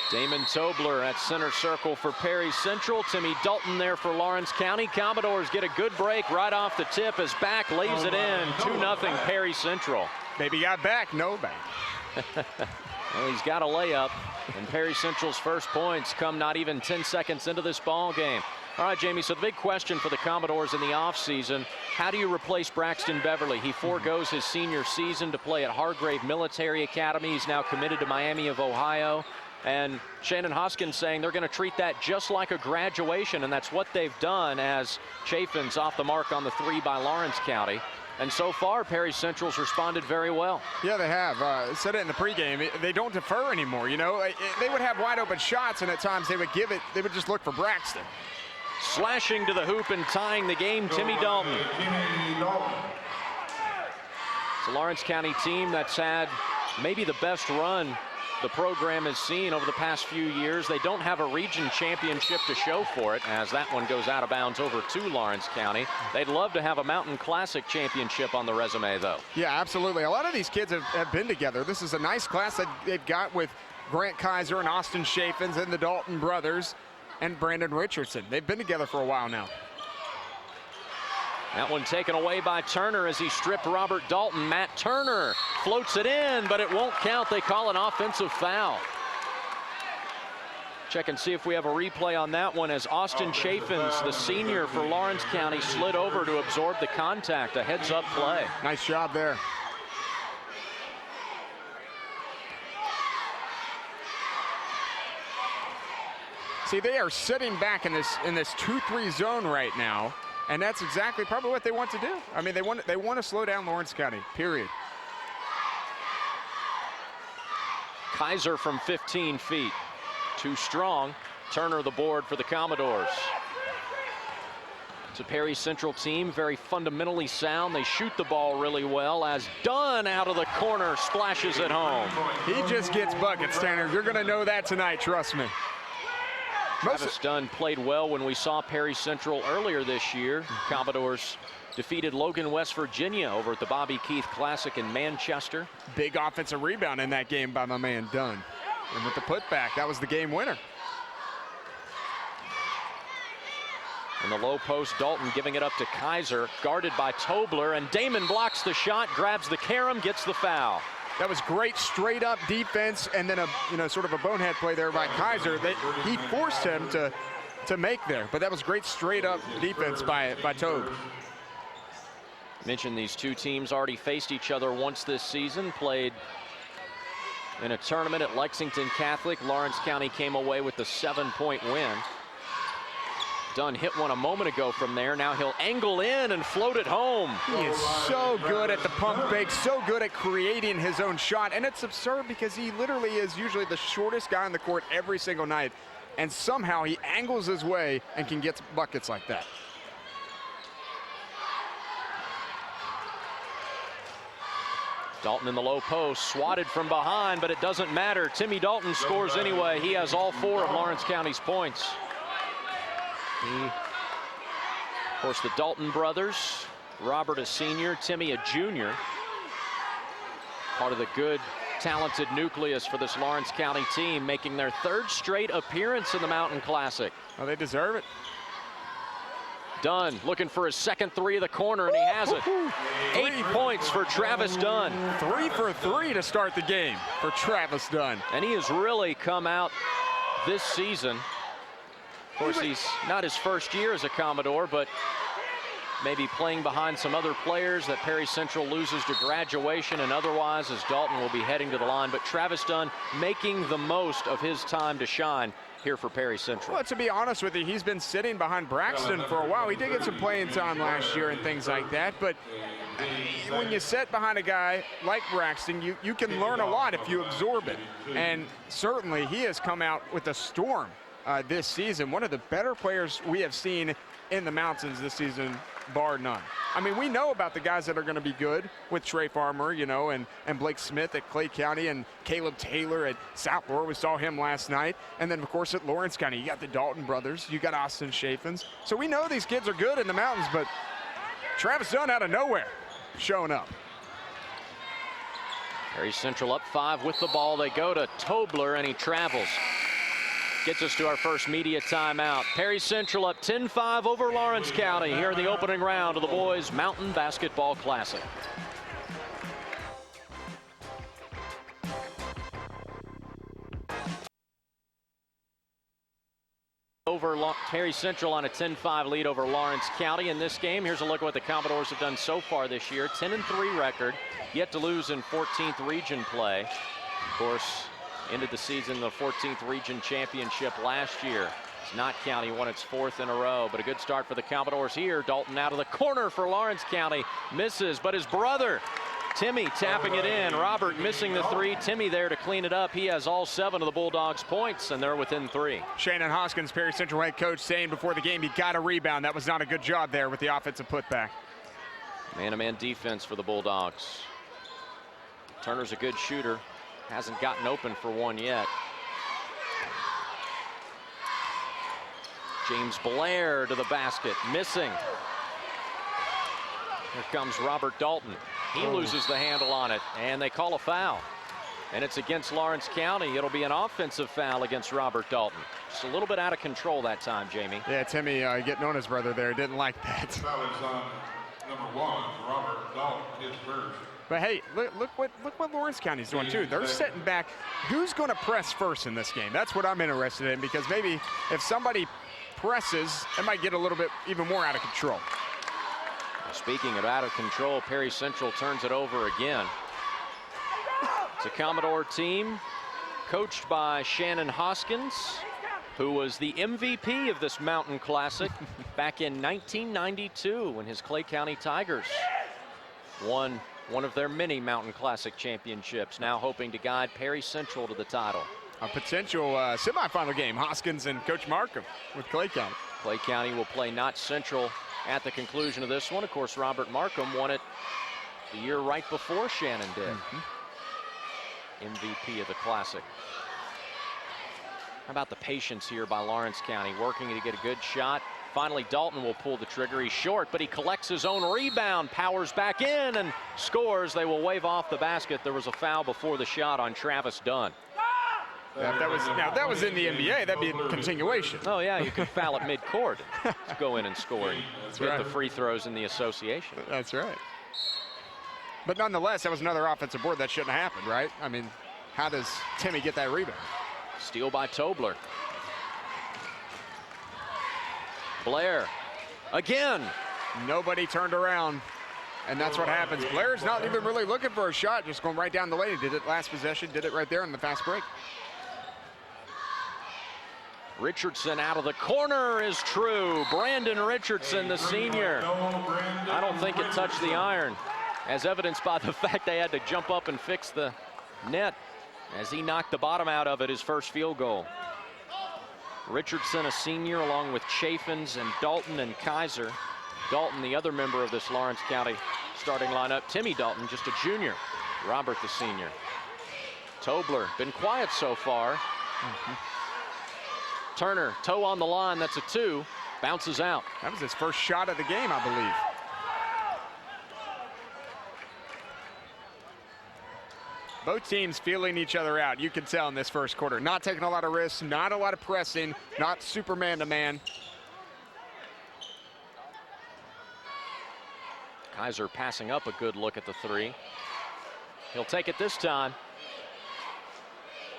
Damon Tobler at center circle for Perry Central. Timmy Dalton there for Lawrence County. Commodores get a good break right off the tip as Back lays it in. 2-0 Perry Central. Maybe got back, no Back. Well, he's got a layup, and Perry Central's first points come not even 10 seconds into this ball game. All right, Jamie, so the big question for the Commodores in the offseason, how do you replace Braxton Beverly? He forgoes his senior season to play at Hargrave Military Academy. He's now committed to Miami of Ohio. And Shannon Hoskins saying they're going to treat that just like a graduation, and that's what they've done as Chafin's off the mark on the 3 by Lawrence County. And so far, Perry Central's responded very well. Yeah, they have. Said it in the pregame. They don't defer anymore, you know. They would have wide open shots, and at times they would give it. They would just look for Braxton. Slashing to the hoop and tying the game, Timmy Dalton. It's a Lawrence County team that's had maybe the best run the program has seen over the past few years. They don't have a region championship to show for it, as that one goes out of bounds over to Lawrence County. They'd love to have a Mountain Classic championship on the resume, though. Yeah, absolutely. A lot of these kids have been together. This is a nice class that they've got with Grant Kaiser and Austin Chafins and the Dalton brothers and Brandon Richardson. They've been together for a while now. That one taken away by Turner as he stripped Robert Dalton. Matt Turner floats it in, but it won't count. They call an offensive foul. Check and see if we have a replay on that one as Austin Chafins, the senior for Lawrence County, slid over to absorb the contact. A heads-up play. Nice job there. See, they are sitting back in this 2-3 zone right now, and that's exactly probably what they want to do. I mean, they want to slow down Lawrence County, period. Kaiser from 15 feet. Too strong. Turner the board for the Commodores. It's a Perry Central team, very fundamentally sound. They shoot the ball really well as Dunn out of the corner splashes it home. He just gets buckets, Tanner. You're going to know that tonight, trust me. Travis Dunn played well when we saw Perry Central earlier this year. Commodores defeated Logan, West Virginia over at the Bobby Keith Classic in Manchester. Big offensive rebound in that game by my man Dunn. And with the putback, that was the game winner. In the low post, Dalton giving it up to Kaiser, guarded by Tobler, and Damon blocks the shot, grabs the carom, gets the foul. That was great straight up defense, and then sort of a bonehead play there by Kaiser that he forced him to make there. But that was great straight up defense by Tobe. Mentioned these two teams already faced each other once this season, played in a tournament at Lexington Catholic. Lawrence County came away with the 7-point win. Dunn hit one a moment ago from there. Now he'll angle in and float it home. He is so good at the pump fake, so good at creating his own shot. And it's absurd because he literally is usually the shortest guy on the court every single night. And somehow he angles his way and can get buckets like that. Dalton in the low post, swatted from behind, but it doesn't matter. Timmy Dalton scores anyway. He has all 4 of Lawrence County's points. Of course, the Dalton brothers, Robert a senior, Timmy a junior. Part of the good, talented nucleus for this Lawrence County team, making their 3rd straight appearance in the Mountain Classic. Oh, they deserve it. Dunn looking for his second 3 of the corner, and he has it. 8 points for Travis Dunn. 3 for 3 to start the game for Travis Dunn. And he has really come out this season. Of course, he's not his first year as a Commodore, but maybe playing behind some other players that Perry Central loses to graduation and otherwise, as Dalton will be heading to the line. But Travis Dunn making the most of his time to shine here for Perry Central. Well, to be honest with you, he's been sitting behind Braxton for a while. He did get some playing time last year and things like that, but when you sit behind a guy like Braxton, you can learn a lot if you absorb it. And certainly he has come out with a storm this season. One of the better players we have seen in the Mountains this season, bar none. I mean, we know about the guys that are going to be good with Trey Farmer, and Blake Smith at Clay County and Caleb Taylor at South Laurel. We saw him last night. And then, of course, at Lawrence County, you got the Dalton brothers. You got Austin Chafins. So we know these kids are good in the Mountains, but Travis Dunn out of nowhere showing up. Perry Central up 5 with the ball. They go to Tobler, and he travels. Gets us to our first media timeout. Perry Central up 10-5 over Lawrence County here in the opening round of the Boys Mountain Basketball Classic. Over Perry Central on a 10-5 lead over Lawrence County in this game. Here's a look at what the Commodores have done so far this year. 10-3 record, yet to lose in 14th region play. Of course, ended the season the 14th region championship last year. Knott County won its 4th in a row, but a good start for the Commodores here. Dalton out of the corner for Lawrence County, misses, but his brother Timmy tapping it in. Robert missing the 3. Timmy there to clean it up. He has all 7 of the Bulldogs' points, and they're within 3. Shannon Hoskins, Perry Central head coach, saying before the game he got a rebound. That was not a good job there with the offensive putback. Man-to-man defense for the Bulldogs. Turner's a good shooter. Hasn't gotten open for one yet. James Blair to the basket, missing. Here comes Robert Dalton. He loses the handle on it, and they call a foul. And it's against Lawrence County. It'll be an offensive foul against Robert Dalton. Just a little bit out of control that time, Jamie. Yeah, Timmy getting on his brother there. Didn't like that. Foul is on number 1, Robert Dalton, his first. But hey, look what Lawrence County's doing too. They're setting back. Who's going to press first in this game? That's what I'm interested in, because maybe if somebody presses, it might get a little bit even more out of control. Speaking of out of control, Perry Central turns it over again. It's a Commodore team coached by Shannon Hoskins, who was the MVP of this Mountain Classic back in 1992 when his Clay County Tigers won one of their many Mountain Classic championships, now hoping to guide Perry Central to the title. A potential semifinal game, Hoskins and Coach Markham with Clay County. Clay County will play Knott Central at the conclusion of this one. Of course, Robert Markham won it the year right before Shannon did. MVP of the Classic. How about the patience here by Lawrence County, working to get a good shot. Finally, Dalton will pull the trigger. He's short, but he collects his own rebound, powers back in, and scores. They will wave off the basket. There was a foul before the shot on Travis Dunn. Now, if that was in the NBA, that'd be a continuation. Oh, yeah, you could foul at midcourt to go in and score. That's get right. the free throws in the association. That's right. But nonetheless, that was another offensive board that shouldn't have happened, right? I mean, how does Timmy get that rebound? Steal by Tobler. Blair again. Nobody turned around, and that's what happens. Blair's not even really looking for a shot, just going right down the lane. He did it last possession, did it right there in the fast break. Richardson out of the corner is true. Brandon Richardson, the senior. I don't think it touched the iron, as evidenced by the fact they had to jump up and fix the net as he knocked the bottom out of it, his first field goal. Richardson, a senior, along with Chaffins and Dalton and Kaiser. Dalton, the other member of this Lawrence County starting lineup. Timmy Dalton, just a junior. Robert, the senior. Tobler, been quiet so far. Turner, toe on the line, that's a 2. Bounces out. That was his first shot of the game, I believe. Both teams feeling each other out. You can tell in this first quarter. Not taking a lot of risks, not a lot of pressing, not super man-to-man. Kaiser passing up a good look at the 3. He'll take it this time.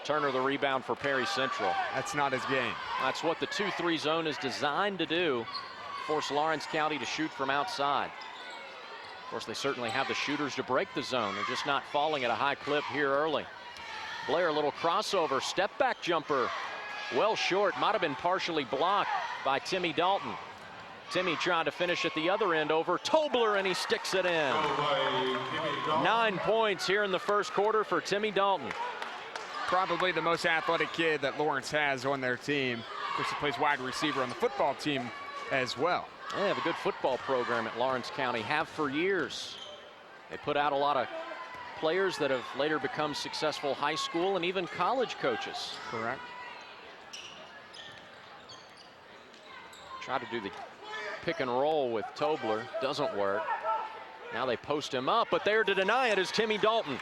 Turner the rebound for Perry Central. That's not his game. That's what the 2-3 zone is designed to do. Force Lawrence County to shoot from outside. Of course, they certainly have the shooters to break the zone. They're just not falling at a high clip here early. Blair, a little crossover, step back jumper. Well short, might have been partially blocked by Timmy Dalton. Timmy trying to finish at the other end over Tobler, and he sticks it in. 9 points here in the first quarter for Timmy Dalton. Probably the most athletic kid that Lawrence has on their team. Of course, he plays wide receiver on the football team as well. They have a good football program at Lawrence County, have for years. They put out a lot of players that have later become successful high school and even college coaches. Correct. Try to do the pick and roll with Tobler, doesn't work. Now they post him up, but there to deny it is Timmy Dalton.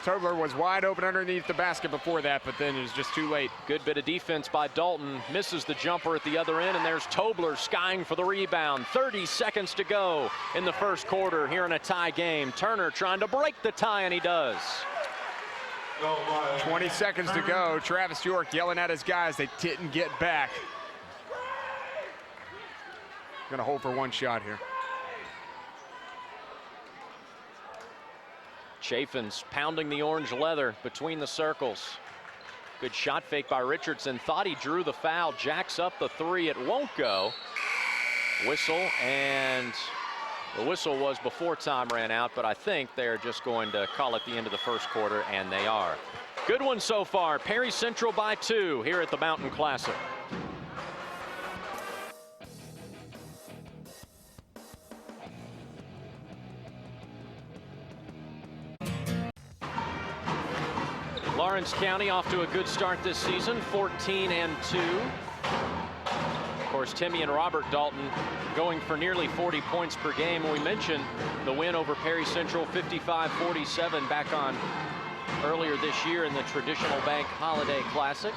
Tobler was wide open underneath the basket before that, but then it was just too late. Good bit of defense by Dalton. Misses the jumper at the other end, and there's Tobler skying for the rebound. 30 seconds to go in the first quarter here in a tie game. Turner trying to break the tie, and he does. 20 seconds to go. Travis York yelling at his guys. They didn't get back. Gonna hold for one shot here. Chafin's pounding the orange leather between the circles. Good shot fake by Richardson. Thought he drew the foul. Jacks up the three. It won't go. Whistle, and the whistle was before time ran out, but I think they're just going to call it the end of the first quarter, and they are. Good one so far. Perry Central by 2 here at the Mountain Classic. Lawrence County off to a good start this season, 14-2. Of course, Timmy and Robert Dalton going for nearly 40 points per game. We mentioned the win over Perry Central, 55-47, back on earlier this year in the Traditional Bank Holiday Classic.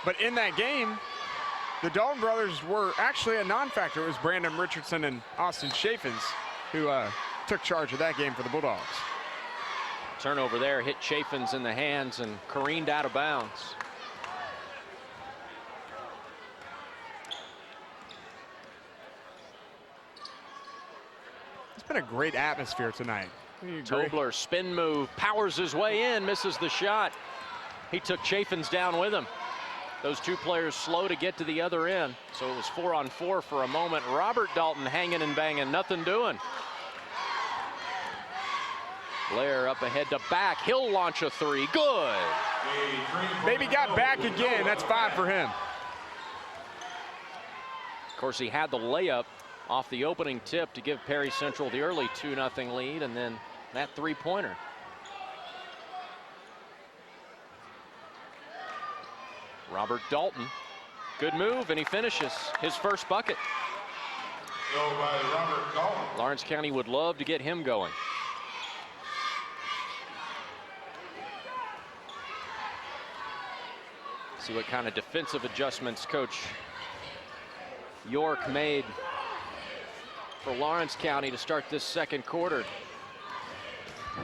But in that game, the Dalton brothers were actually a non-factor. It was Brandon Richardson and Austin Chaffins who took charge of that game for the Bulldogs. Turnover there, hit Chaffins in the hands and careened out of bounds. It's been a great atmosphere tonight. Tobler spin move, powers his way in, misses the shot. He took Chaffins down with him. Those two players slow to get to the other end, so it was 4-on-4 for a moment. Robert Dalton hanging and banging, nothing doing. Blair up ahead to back. He'll launch a three. Good. Maybe got back again. That's 5 for him. Of course, he had the layup off the opening tip to give Perry Central the early 2-0 lead, and then that three-pointer. Robert Dalton. Good move, and he finishes his first bucket. Go by Robert Dalton. Lawrence County would love to get him going. See what kind of defensive adjustments Coach York made for Lawrence County to start this second quarter.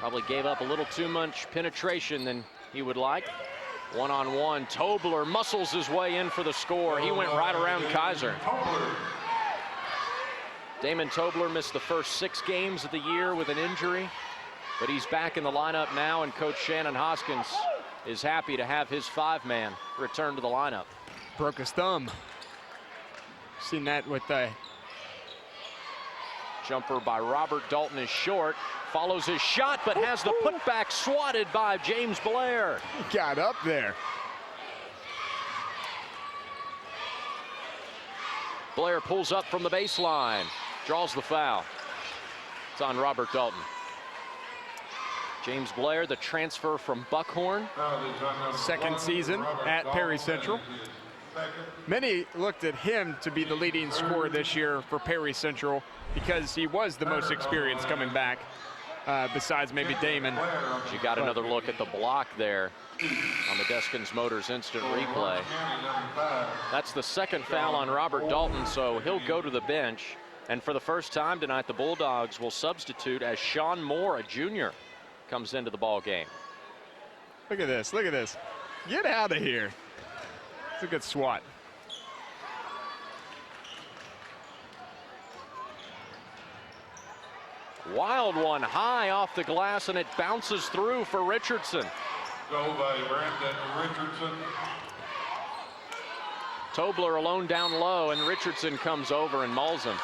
Probably gave up a little too much penetration than he would like. One-on-one, Tobler muscles his way in for the score. He went right around Kaiser. Damon Tobler missed the first 6 games of the year with an injury, but he's back in the lineup now, and Coach Shannon Hoskins is happy to have his 5-man return to the lineup. Broke his thumb. Seen that with the jumper by Robert Dalton is short. Follows his shot, but has the putback swatted by James Blair. He got up there. Blair pulls up from the baseline, draws the foul. It's on Robert Dalton. James Blair, the transfer from Buckhorn. Second season at Perry Central. Many looked at him to be the leading scorer this year for Perry Central because he was the most experienced coming back, besides maybe Damon. You got another look at the block there on the Deskins Motors instant replay. That's the second foul on Robert Dalton, so he'll go to the bench. And for the first time tonight, the Bulldogs will substitute as Sean Moore, a junior, comes into the ball game. Look at this, look at this. Get out of here. It's a good swat. Wild one high off the glass, and it bounces through for Richardson. Go by Brandon Richardson. Tobler alone down low, and Richardson comes over and mauls him.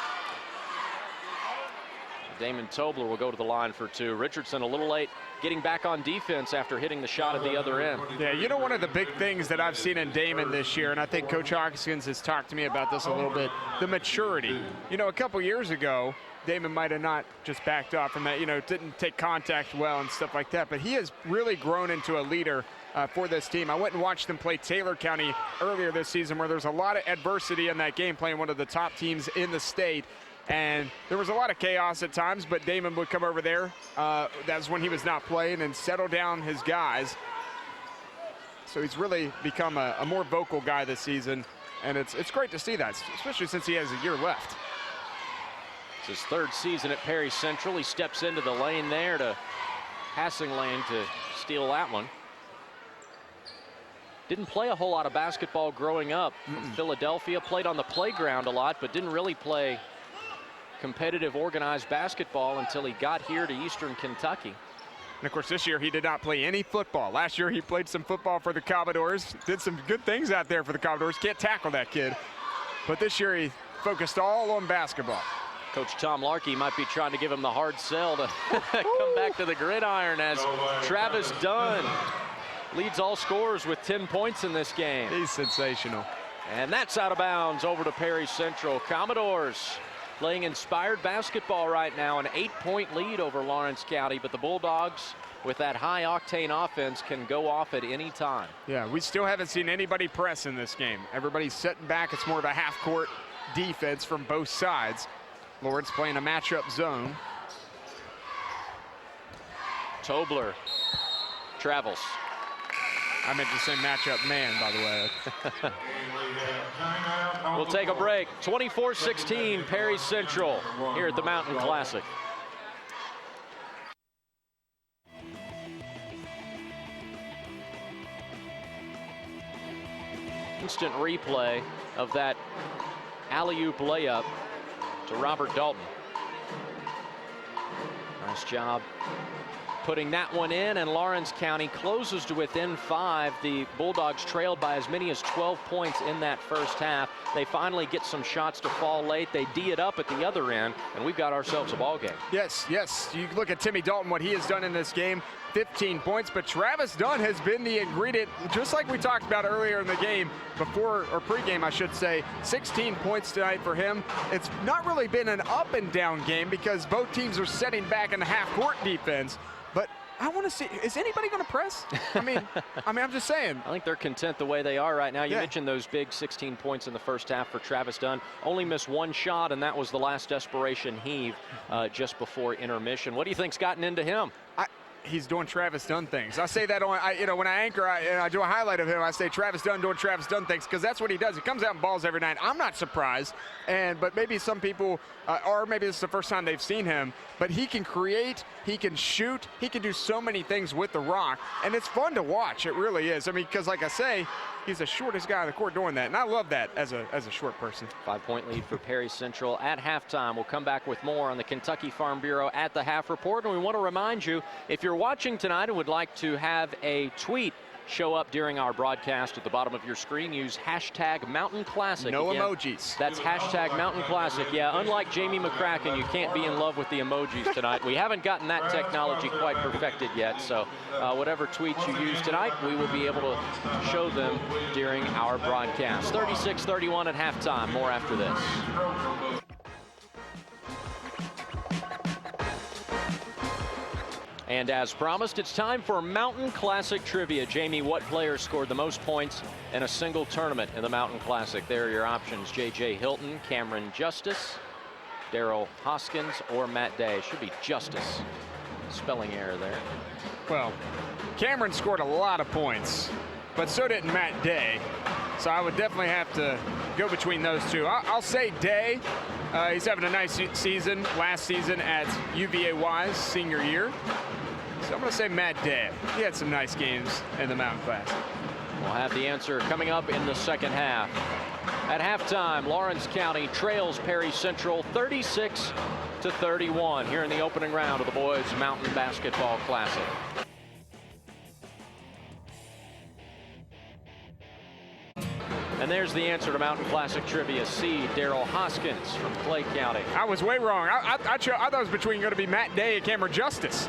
Damon Tobler will go to the line for 2. Richardson a little late getting back on defense after hitting the shot at the other end. Yeah, you know, one of the big things that I've seen in Damon this year, and I think Coach Hoskins has talked to me about this a little bit, the maturity. You know, a couple years ago, Damon might have not just backed off from that, you know, didn't take contact well and stuff like that, but he has really grown into a leader for this team. I went and watched them play Taylor County earlier this season, where there's a lot of adversity in that game, playing one of the top teams in the state. And there was a lot of chaos at times, but Damon would come over there. That's when he was not playing and settle down his guys. So he's really become a more vocal guy this season. And it's great to see that, especially since he has a year left. It's his third season at Perry Central. He steps into the lane there to passing lane to steal that one. Didn't play a whole lot of basketball growing up in Philadelphia. Played on the playground a lot, but didn't really play competitive, organized basketball until he got here to Eastern Kentucky. And of course, this year he did not play any football. Last year he played some football for the Commodores. Did some good things out there for the Commodores. Can't tackle that kid. But this year he focused all on basketball. Coach Tom Larkey might be trying to give him the hard sell to come back to the gridiron as Travis Dunn leads all scorers with 10 points in this game. He's sensational. And that's out of bounds over to Perry Central. Commodores playing inspired basketball right now, an 8-point lead over Lawrence County, but the Bulldogs with that high octane offense can go off at any time. Yeah, we still haven't seen anybody press in this game. Everybody's sitting back. It's more of a half-court defense from both sides. Lawrence playing a matchup zone. Tobler travels. I meant to say matchup man, by the way. We'll take a break. 24-16, Perry Central here at the Mountain Classic. Instant replay of that alley-oop layup to Robert Dalton. Nice job putting that one in, and Lawrence County closes to within 5. The Bulldogs trailed by as many as 12 points in that first half. They finally get some shots to fall late. They D it up at the other end, and we've got ourselves a ball game. Yes, yes. You look at Timmy Dalton, what he has done in this game, 15 points, but Travis Dunn has been the ingredient, just like we talked about earlier in the game, before, or pregame, I should say. 16 points tonight for him. It's not really been an up and down game because both teams are setting back in the half-court defense. But I want to see, is anybody going to press? I mean, I'm just saying. I think they're content the way they are right now. You Yeah. mentioned those big 16 points in the first half for Travis Dunn. Only missed one shot, and that was the last desperation heave just before intermission. What do you think's gotten into him? He's doing Travis Dunn things. I say that on, when I anchor, I do a highlight of him. I say Travis Dunn doing Travis Dunn things because that's what he does. He comes out and balls every night. I'm not surprised, but maybe some people, or maybe this is the first time they've seen him. But he can create, he can shoot, he can do so many things with the rock, and it's fun to watch. It really is. I mean, because like I say, he's the shortest guy on the court doing that, and I love that as a short person. 5-point lead for Perry Central at halftime. We'll come back with more on the Kentucky Farm Bureau at the half report. And we want to remind you, if you're watching tonight and would like to have a tweet show up during our broadcast at the bottom of your screen, use hashtag Mountain Classic. No Again, emojis. That's hashtag Mountain Classic. Yeah, unlike Jamie McCracken, you can't be in love with the emojis tonight. We haven't gotten that technology quite perfected yet, so whatever tweets you use tonight, we will be able to show them during our broadcast. 36-31 at halftime. More after this. And as promised, it's time for Mountain Classic Trivia. Jamie, what player scored the most points in a single tournament in the Mountain Classic? There are your options: J.J. Hilton, Cameron Justice, Daryl Hoskins, or Matt Day. Should be Justice. Spelling error there. Well, Cameron scored a lot of points, but so did Matt Day. So I would definitely have to go between those two. I'll say Day. He's having a nice season, last season at UVA-Wise, senior year. So I'm going to say Matt Day. He had some nice games in the Mountain Classic. We'll have the answer coming up in the second half. At halftime, Lawrence County trails Perry Central 36-31 here in the opening round of the Boys Mountain Basketball Classic. And there's the answer to Mountain Classic Trivia. C, Daryl Hoskins from Clay County. I was way wrong. I thought it was between going to be Matt Day and Cameron Justice.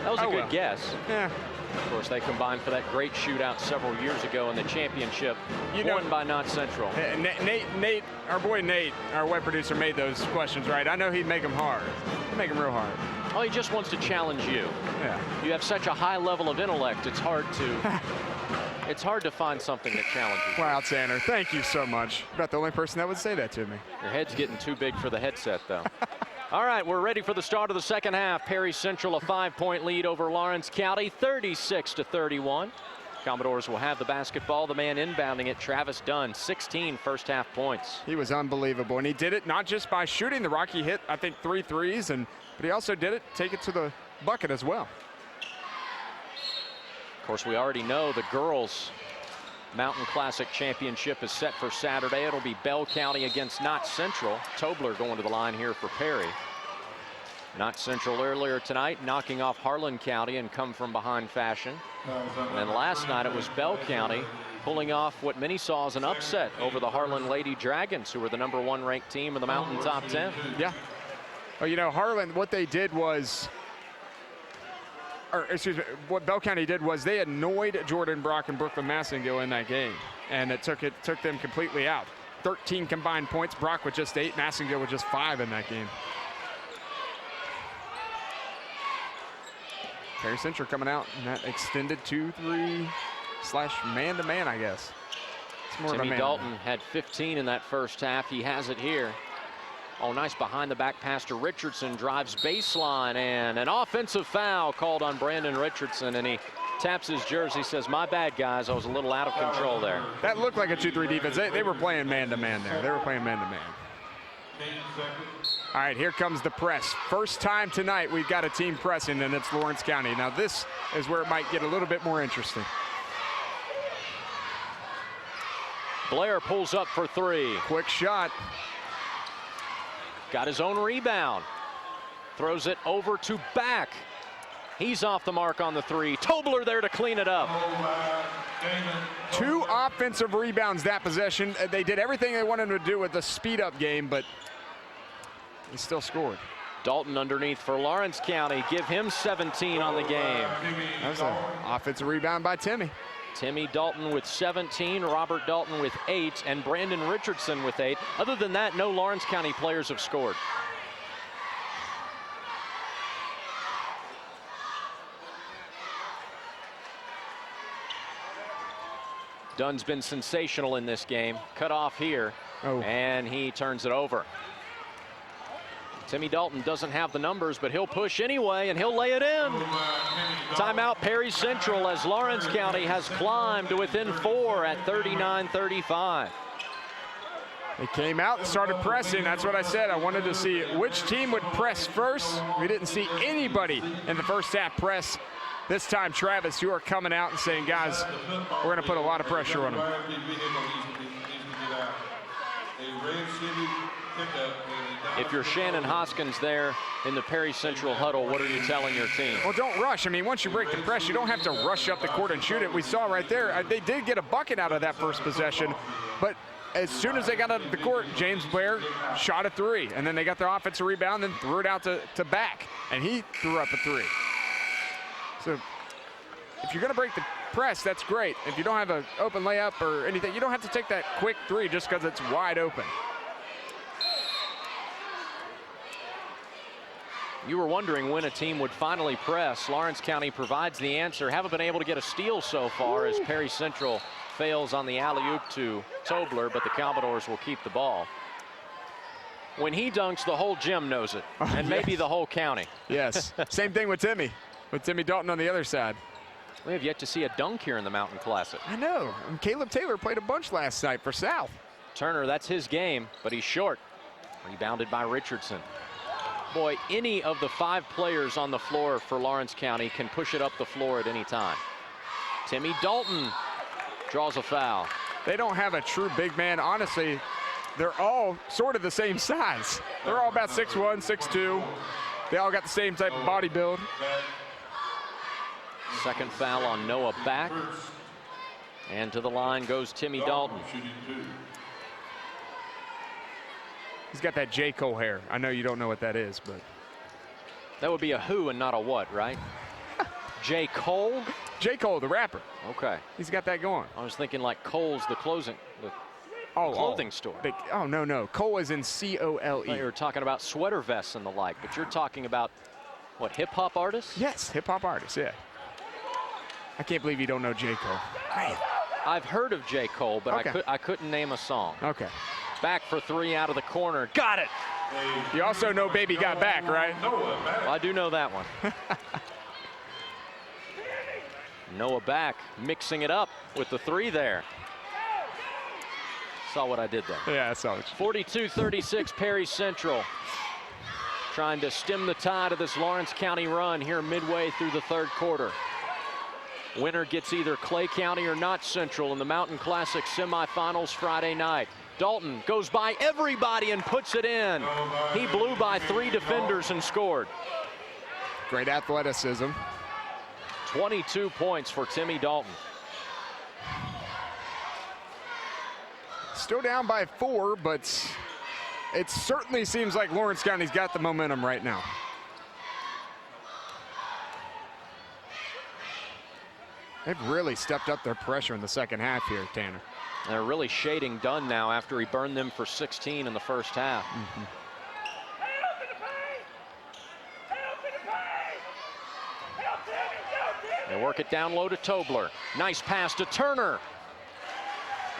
That was a good guess. Yeah. Of course, they combined for that great shootout several years ago in the championship, won by Knott Central. Nate, our boy Nate, our web producer, made those questions right. I know he'd make them hard. He'd make them real hard. Oh, he just wants to challenge you. Yeah. You have such a high level of intellect, it's hard to It's hard to find something that challenges you. Wow, Tanner, thank you so much. You're about the only person that would say that to me. Your head's getting too big for the headset, though. All right, we're ready for the start of the second half. Perry Central a 5-point lead over Lawrence County, 36-31. Commodores will have the basketball. The man inbounding it, Travis Dunn, 16 first half points. He was unbelievable, and he did it not just by shooting the rock. He hit, I think, 3 threes, but he also did it, take it to the bucket as well. Of course, we already know the girls' Mountain Classic Championship is set for Saturday. It'll be Bell County against Knott Central. Tobler going to the line here for Perry. Knott Central earlier tonight knocking off Harlan County in come from behind fashion. And then last night it was Bell County pulling off what many saw as an upset over the Harlan Lady Dragons, who were the #1 ranked team in the Mountain Top 10. Yeah. Well, you know, Harlan, what they did was, or excuse me, what Bell County did was they annoyed Jordan Brock and Brooklyn Massengill in that game, and it took them completely out. 13 combined points. Brock with just 8, Massengill with just 5 in that game. Perry Central coming out in that extended 2-3 / man-to-man, I guess. It's more Timmy of a Dalton had 15 in that first half. He has it here. Oh, nice behind the back pass to Richardson, drives baseline, and an offensive foul called on Brandon Richardson, and he taps his jersey, says, "My bad, guys, I was a little out of control there." That looked like a 2-3 defense. They were playing man-to-man there. They were playing man-to-man. All right, here comes the press. First time tonight we've got a team pressing, and it's Lawrence County. Now this is where it might get a little bit more interesting. Blair pulls up for 3. Quick shot. Got his own rebound. Throws it over to Back. He's off the mark on the 3. Tobler there to clean it up. 2 offensive rebounds that possession. They did everything they wanted to do with the speed-up game, but he still scored. Dalton underneath for Lawrence County. Give him 17 on the game. That was an offensive rebound by Timmy. Timmy Dalton with 17, Robert Dalton with 8, and Brandon Richardson with 8. Other than that, no Lawrence County players have scored. Dunn's been sensational in this game. Cut off here, and he turns it over. Timmy Dalton doesn't have the numbers, but he'll push anyway, and he'll lay it in. Timeout Perry Central as Lawrence County has climbed to within 4 at 39-35. They came out and started pressing. That's what I said. I wanted to see which team would press first. We didn't see anybody in the first half press. This time, Travis, you are coming out and saying, guys, we're going to put a lot of pressure on them. If you're Shannon Hoskins there in the Perry Central huddle, what are you telling your team? Well, don't rush. I mean, once you break the press, you don't have to rush up the court and shoot it. We saw right there, they did get a bucket out of that first possession, but as soon as they got out of the court, James Blair shot a 3, and then they got the offensive rebound and threw it out to Back, and he threw up a 3. So if you're going to break the press, that's great. If you don't have an open layup or anything, you don't have to take that quick 3 just because it's wide open. You were wondering when a team would finally press. Lawrence County provides the answer. Haven't been able to get a steal so far as Perry Central fails on the alley-oop to Tobler, but the Commodores will keep the ball. When he dunks, the whole gym knows it, and maybe the whole county. Yes, same thing with Timmy Dalton on the other side. We have yet to see a dunk here in the Mountain Classic. I know, and Caleb Taylor played a bunch last night for South. Turner, that's his game, but he's short. Rebounded by Richardson. Boy, any of the 5 players on the floor for Lawrence County can push it up the floor at any time. Timmy Dalton draws a foul. They don't have a true big man. Honestly, they're all sort of the same size. They're all about 6'1", 6'2". They all got the same type of body build. Second foul on Noah Back. And to the line goes Timmy Dalton. He's got that J. Cole hair. I know you don't know what that is, but. That would be a who and not a what, right? J. Cole? J. Cole, the rapper. Okay. He's got that going. I was thinking like Kohl's, the clothing store. No. Cole is in C-O-L-E. You were talking about sweater vests and the like, but you're talking about, what, hip-hop artists? Yes, hip-hop artists, yeah. I can't believe you don't know J. Cole. Man. I've heard of J. Cole, but Okay. I couldn't name a song. Okay. Back for three out of the corner. Got it. You also know Baby Got Back, right? Well, I do know that one. Noah back, mixing it up with the three there. Saw what I did there. Yeah, I saw it. 42-36 Perry Central. Trying to stem the tide of this Lawrence County run here midway through the third quarter. Winner gets either Clay County or Knott Central in the Mountain Classic semifinals Friday night. Dalton goes by everybody and puts it in. He blew by 3 defenders and scored. Great athleticism. 22 points for Timmy Dalton. Still down by 4, but it certainly seems like Lawrence County's got the momentum right now. They've really stepped up their pressure in the second half here, Tanner. They're really shading Dunn now after he burned them for 16 in the first half. They work it down low to Tobler. Nice pass to Turner.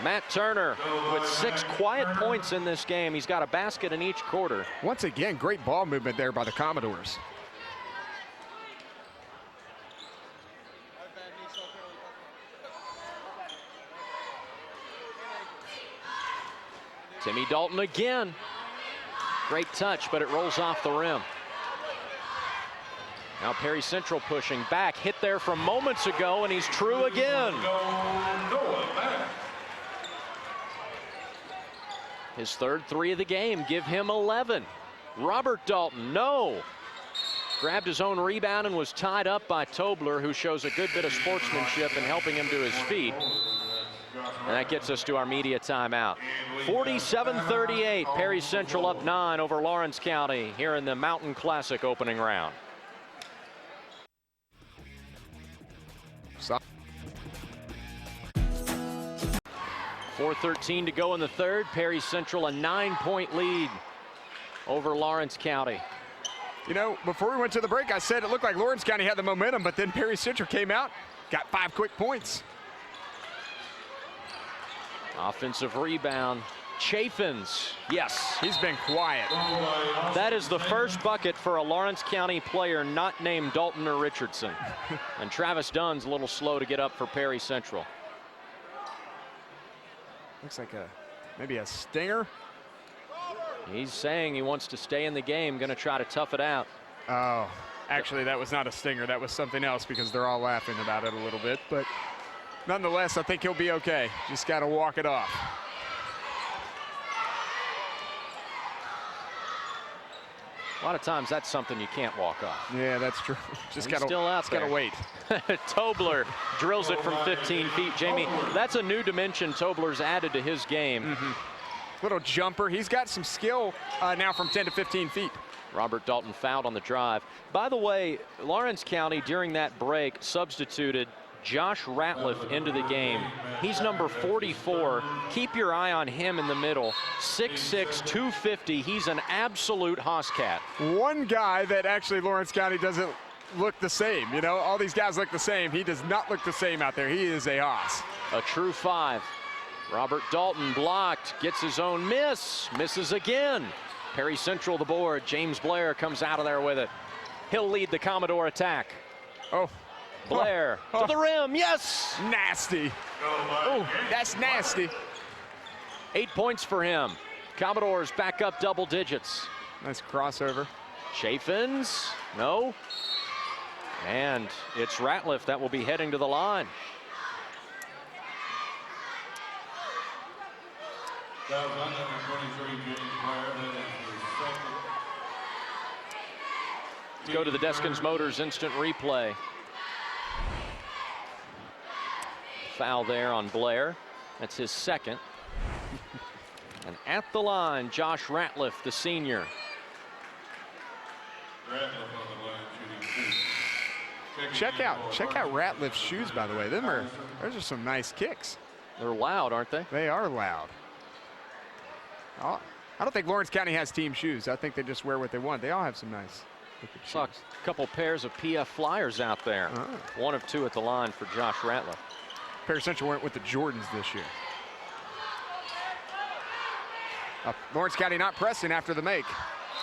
Matt Turner with 6 quiet points in this game. He's got a basket in each quarter. Once again, great ball movement there by the Commodores. Timmy Dalton again. Great touch, but it rolls off the rim. Now Perry Central pushing back. Hit there from moments ago, and he's true again. His third 3 of the game, give him 11. Robert Dalton, no. Grabbed his own rebound and was tied up by Tobler, who shows a good bit of sportsmanship in helping him to his feet. And that gets us to our media timeout. 47-38, Perry Central up 9 over Lawrence County here in the Mountain Classic opening round. So 4:13 to go in the third. Perry Central a 9-point lead over Lawrence County. You know, before we went to the break, I said it looked like Lawrence County had the momentum, but then Perry Central came out, got 5 quick points. Offensive rebound. Chaffins, yes. He's been quiet. That is the first bucket for a Lawrence County player not named Dalton or Richardson. And Travis Dunn's a little slow to get up for Perry Central. Looks like maybe a stinger. He's saying he wants to stay in the game, going to try to tough it out. Oh, actually, that was not a stinger. That was something else because they're all laughing about it a little bit. But nonetheless, I think he'll be okay. Just got to walk it off. A lot of times that's something you can't walk off. Yeah, that's true. Just got to wait. Tobler drills it from 15 feet. Jamie, that's a new dimension Tobler's added to his game. Little jumper. He's got some skill now from 10 to 15 feet. Robert Dalton fouled on the drive. By the way, Lawrence County during that break substituted Josh Ratliff into the game. He's number 44. Keep your eye on him in the middle. 6'6", 250. He's an absolute hoss cat. One guy that actually Lawrence County doesn't look the same. You know, all these guys look the same. He does not look the same out there. He is a hoss. A true 5. Robert Dalton blocked, gets his own miss, misses again. Perry Central the board. James Blair comes out of there with it. He'll lead the Commodore attack. Oh. Blair to the rim, yes! Nasty. Oh, that's nasty. 8 points for him. Commodores back up double digits. Nice crossover. Chaffins, no. And it's Ratliff that will be heading to the line. Let's go to the Deskins Motors instant replay. Foul there on Blair. That's his second. And at the line, Josh Ratliff, the senior. Check out Ratliff's shoes, by the way. Those are some nice kicks. They're loud, aren't they? They are loud. I don't think Lawrence County has team shoes. I think they just wear what they want. They all have some nice Saw a couple pairs of PF Flyers out there. 1 of 2 at the line for Josh Ratliff. Perry Central went with the Jordans this year. Lawrence County not pressing after the make.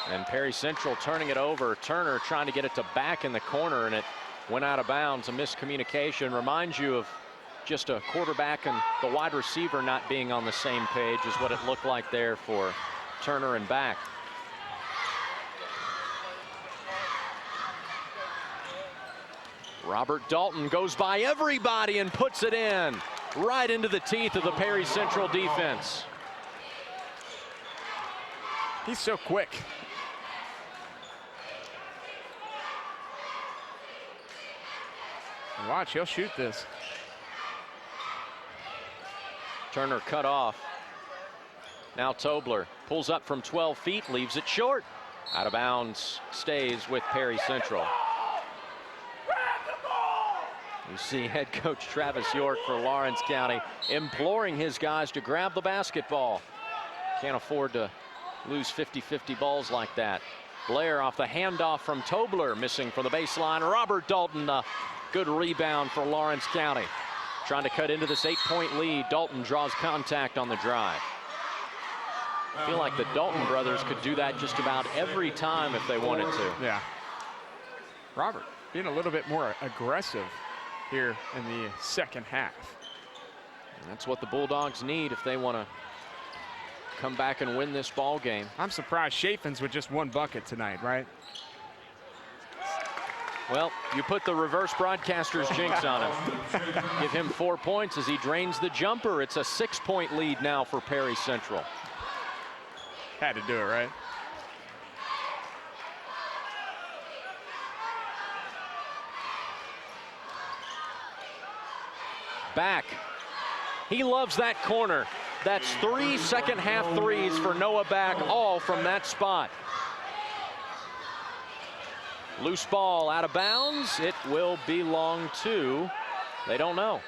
And Perry Central turning it over. Turner trying to get it to back in the corner, and it went out of bounds. A miscommunication. Reminds you of just a quarterback and the wide receiver not being on the same page is what it looked like there for Turner and back. Robert Dalton goes by everybody and puts it in right into the teeth of the Perry Central defense. He's so quick. Watch, he'll shoot this. Turner cut off. Now Tobler pulls up from 12 feet, leaves it short. Out of bounds, stays with Perry Central. You see head coach Travis York for Lawrence County imploring his guys to grab the basketball. Can't afford to lose 50-50 balls like that. Blair off the handoff from Tobler, missing from the baseline. Robert Dalton, a good rebound for Lawrence County. Trying to cut into this 8-point lead. Dalton draws contact on the drive. I feel like the Dalton brothers could do that just about every time if they wanted to. Yeah. Robert being a little bit more aggressive here in the second half. And that's what the Bulldogs need if they want to come back and win this ball game. I'm surprised Chafin's with just one bucket tonight, right? Well, you put the reverse broadcaster's jinx on him. Give him 4 points as he drains the jumper. It's a 6-point lead now for Perry Central. Had to do it, right? Back. He loves that corner. That's 3 second-half threes for Noah Back, all from that spot. Loose ball out of bounds. It will belong to, they don't know.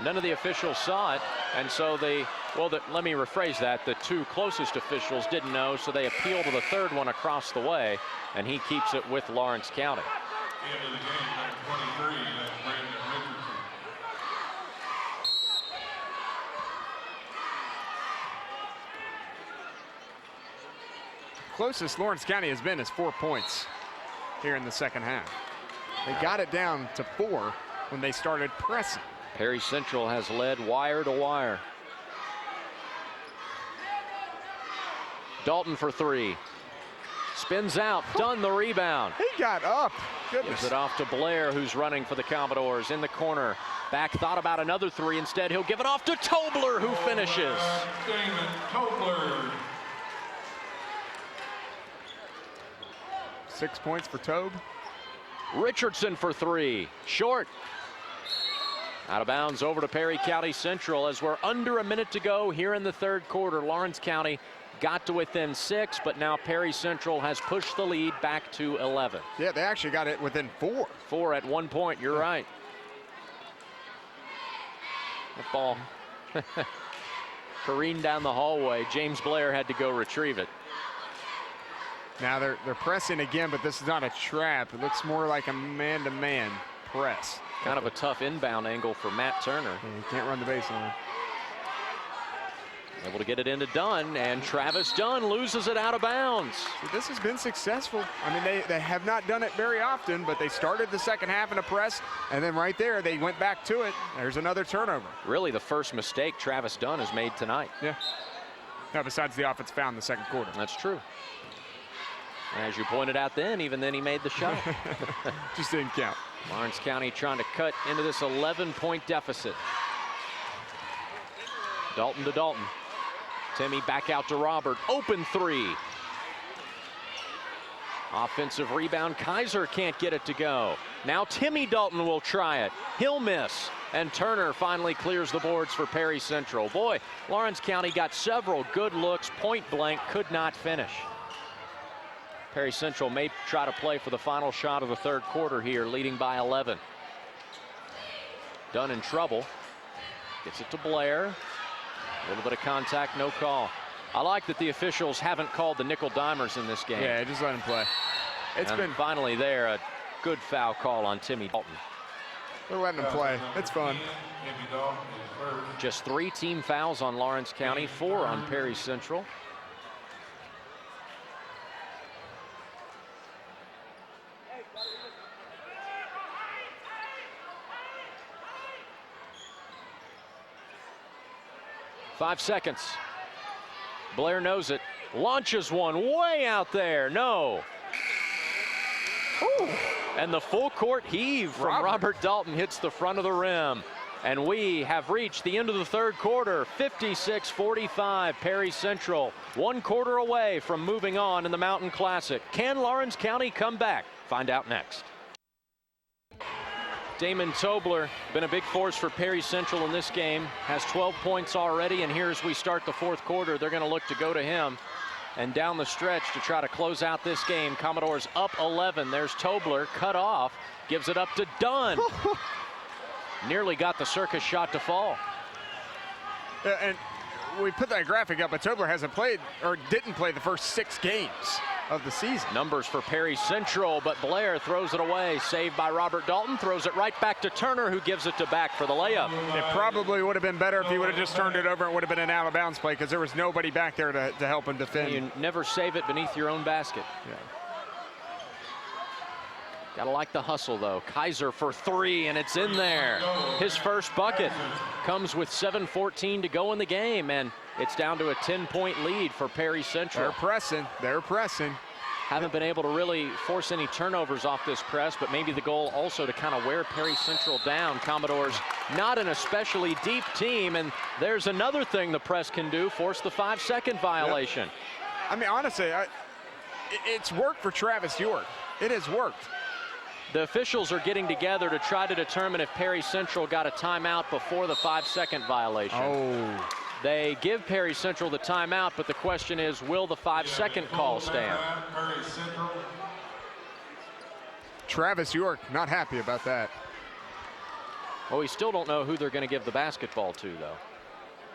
None of the officials saw it, and so let me rephrase that. The 2 closest officials didn't know, so they appeal to the 3rd one across the way, and he keeps it with Lawrence County. End of the game, number 23, that's Brandon Richardson. Closest Lawrence County has been is 4 points here in the second half. They got it down to 4 when they started pressing. Perry Central has led wire to wire. Dalton for 3. Spins out, done the rebound. He got up. Goodness. Gives it off to Blair, who's running for the Commodores in the corner. Back thought about another 3. Instead, he'll give it off to Tobler, who finishes. Damon Tobler. 6 points for Tobe. Richardson for 3. Short. Out of bounds over to Perry County Central as we're under a minute to go here in the 3rd quarter. Lawrence County got to within 6, but now Perry Central has pushed the lead back to 11. Yeah, they actually got it within 4. 4 at one point, you're right. That ball careened down the hallway. James Blair had to go retrieve it. Now they're pressing again, but this is not a trap. It looks more like a man-to-man press. Kind of a tough inbound angle for Matt Turner. Yeah, you can't run the baseline. Able to get it into Dunn, and Travis Dunn loses it out of bounds. This has been successful. I mean, they have not done it very often, but they started the second half in a press, and then right there, they went back to it. There's another turnover. Really the first mistake Travis Dunn has made tonight. Yeah. Now, besides the offense foul in the second quarter. That's true. As you pointed out then, even then he made the shot. Just didn't count. Lawrence County trying to cut into this 11-point deficit. Dalton to Dalton. Timmy back out to Robert. Open 3. Offensive rebound. Kaiser can't get it to go. Now Timmy Dalton will try it. He'll miss. And Turner finally clears the boards for Perry Central. Boy, Lawrence County got several good looks. Point blank, could not finish. Perry Central may try to play for the final shot of the 3rd quarter here, leading by 11. Dunn in trouble. Gets it to Blair. A little bit of contact, no call. I like that the officials haven't called the nickel dimers in this game. Yeah, just let him play. It's been finally there, a good foul call on Timmy Dalton. They're letting them play. It's fun. Just 3 team fouls on Lawrence County, 4 on Perry Central. Five seconds. Blair knows it. Launches one way out there. No. Ooh. And the full court heave from Robert Dalton hits the front of the rim. And we have reached the end of the third quarter. 56-45 Perry Central. 1 quarter away from moving on in the Mountain Classic. Can Lawrence County come back? Find out next. Damon Tobler, been a big force for Perry Central in this game, has 12 points already, and here as we start the fourth quarter, they're going to look to go to him and down the stretch to try to close out this game. Commodores up 11. There's Tobler, cut off, gives it up to Dunn. Nearly got the circus shot to fall. And we put that graphic up, but Tobler hasn't played or didn't play the first 6 games of the season. Numbers for Perry Central, but Blair throws it away. Saved by Robert Dalton, throws it right back to Turner, who gives it to back for the layup. It probably would have been better if he would have just turned it over and would have been an out of bounds play, because there was nobody back there to help him defend. You never save it beneath your own basket. Yeah. Gotta like the hustle, though. Kaiser for 3, and it's in there. His first bucket comes with 7:14 to go in the game, and it's down to a 10-point lead for Perry Central. They're pressing. They're pressing. Haven't been able to really force any turnovers off this press, but maybe the goal also to kind of wear Perry Central down. Commodores not an especially deep team, and there's another thing the press can do, force the 5-second violation. Yep. I mean, honestly, it's worked for Travis York. It has worked. The officials are getting together to try to determine if Perry Central got a timeout before the 5-second violation. Oh. They give Perry Central the timeout, but the question is, will the 5-second call stand? Travis York not happy about that. Well, we still don't know who they're going to give the basketball to, though.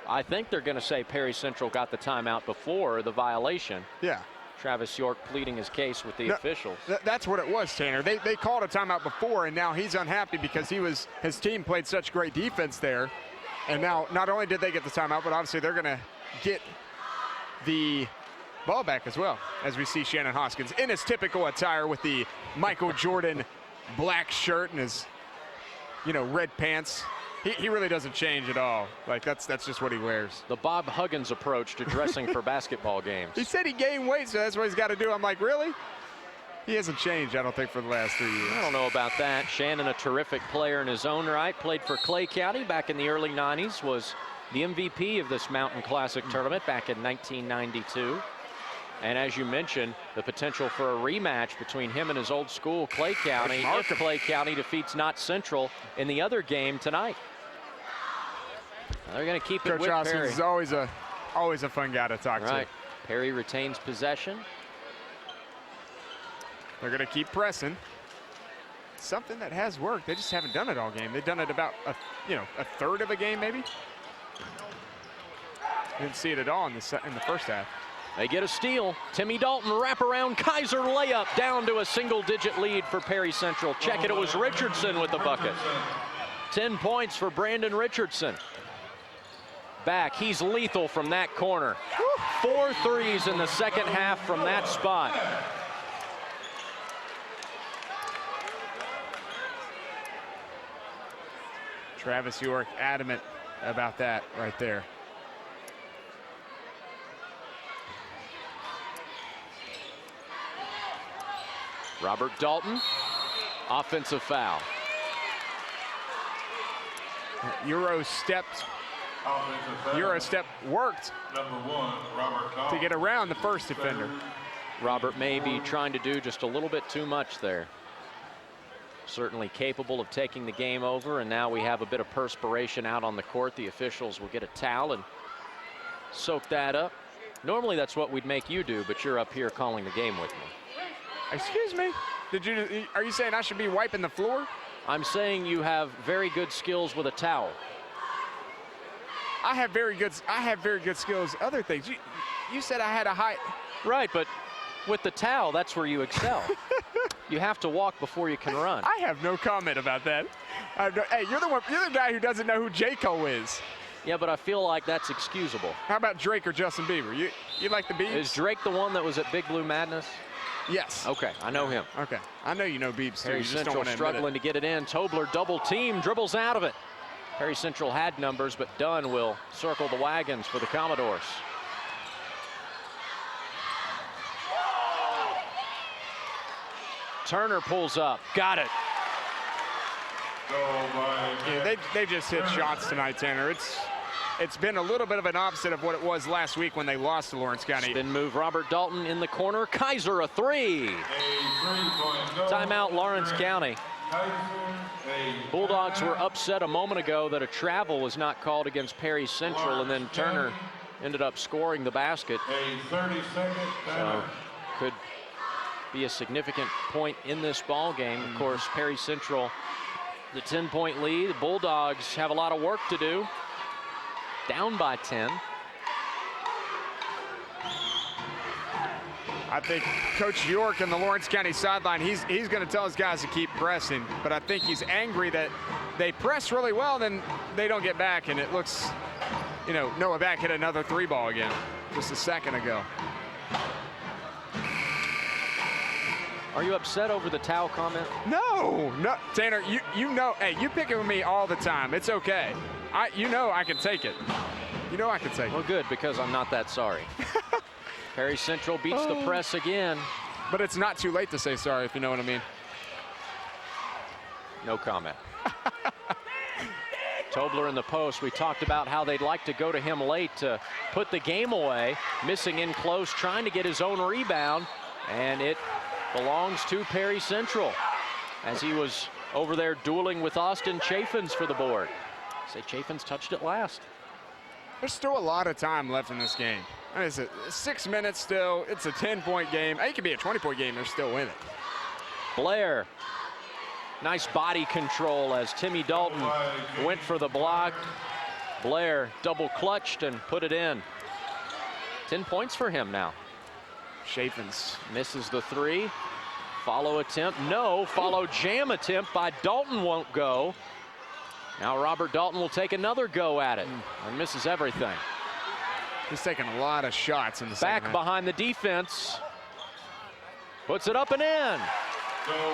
I think they're going to say Perry Central got the timeout before the violation. Yeah. Travis York pleading his case with the officials. That's what it was, Tanner. They called a timeout before, and now he's unhappy because his team played such great defense there. And now not only did they get the timeout, but obviously they're going to get the ball back as well, as we see Shannon Hoskins in his typical attire with the Michael Jordan black shirt and his, red pants. He really doesn't change at all. Like, that's just what he wears. The Bob Huggins approach to dressing for basketball games. He said he gained weight, so that's what he's got to do. I'm like, really? He hasn't changed, I don't think, for the last 3 years. I don't know about that. Shannon, a terrific player in his own right, played for Clay County back in the early 90s, was the MVP of this Mountain Classic tournament back in 1992. And as you mentioned, the potential for a rematch between him and his old school, Clay County, if Clay County defeats Knott Central in the other game tonight. They're going to keep it with Coach Perry. Hoskins is always a fun guy to talk to. Perry retains possession. They're going to keep pressing. Something that has worked. They just haven't done it all game. They've done it about a third of a game, maybe. Didn't see it at all in the first half. They get a steal. Timmy Dalton wraparound Kaiser layup down to a single-digit lead for Perry Central. Check it. It was Richardson with the bucket. 10 points for Brandon Richardson. Back, he's lethal from that corner. 4 threes in the second half from that spot. Travis York adamant about that right there. Robert Dalton, offensive foul. Euro step worked to get around the first defender. Robert may be trying to do just a little bit too much there. Certainly capable of taking the game over, and now we have a bit of perspiration out on the court. The officials will get a towel and soak that up. Normally that's what we'd make you do, but you're up here calling the game with me. Excuse me? Are you saying I should be wiping the floor? I'm saying you have very good skills with a towel. I have very good skills. Other things. You said I had a high. Right, but with the towel, that's where you excel. You have to walk before you can run. I have no comment about that. Hey, you're the guy who doesn't know who J. Cole is. Yeah, but I feel like that's excusable. How about Drake or Justin Bieber? You like the Biebs? Is Drake the one that was at Big Blue Madness? Yes. Okay, I know him. Okay, I know you know Biebs too. Perry You just Central don't want to struggling to get it in. Tobler double team, dribbles out of it. Perry Central had numbers, but Dunn will circle the wagons for the Commodores. Turner pulls up, got it. Yeah, they just hit shots tonight, Tanner. It's been a little bit of an opposite of what it was last week when they lost to Lawrence County. Spin move, Robert Dalton in the corner. Kaiser a three. Timeout, Lawrence County. Bulldogs were upset a moment ago that a travel was not called against Perry Central, and then Turner ended up scoring the basket. So could be a significant point in this ball game. Of course, Perry Central, the 10-point lead. The Bulldogs have a lot of work to do. Down by 10. I think Coach York in the Lawrence County sideline, he's going to tell his guys to keep pressing, but I think he's angry that they press really well, then they don't get back, and it looks, you know, Noah Back hit another three ball again just a second ago. Are you upset over the towel comment? No, Tanner, you know, hey, you pick it with me all the time. It's okay. You know I can take it. You know I can take it. Well, good, because I'm not that sorry. Perry Central beats the press again. But it's not too late to say sorry, if you know what I mean. No comment. Tobler in the post. We talked about how they'd like to go to him late to put the game away. Missing in close, trying to get his own rebound. And it belongs to Perry Central, as he was over there dueling with Austin Chaffins for the board. Say Chaffins touched it last. There's still a lot of time left in this game. What is it, 6 minutes still? It's a 10-point game. It could be a 20-point game. They're still in it. Blair, nice body control as Timmy Dalton went for the block. Blair double clutched and put it in. 10 points for him now. Chaffins misses the three. Follow attempt, no. Follow jam attempt by Dalton, won't go. Now Robert Dalton will take another go at it and misses everything. He's taking a lot of shots in the second half. Back behind the defense. Puts it up and in.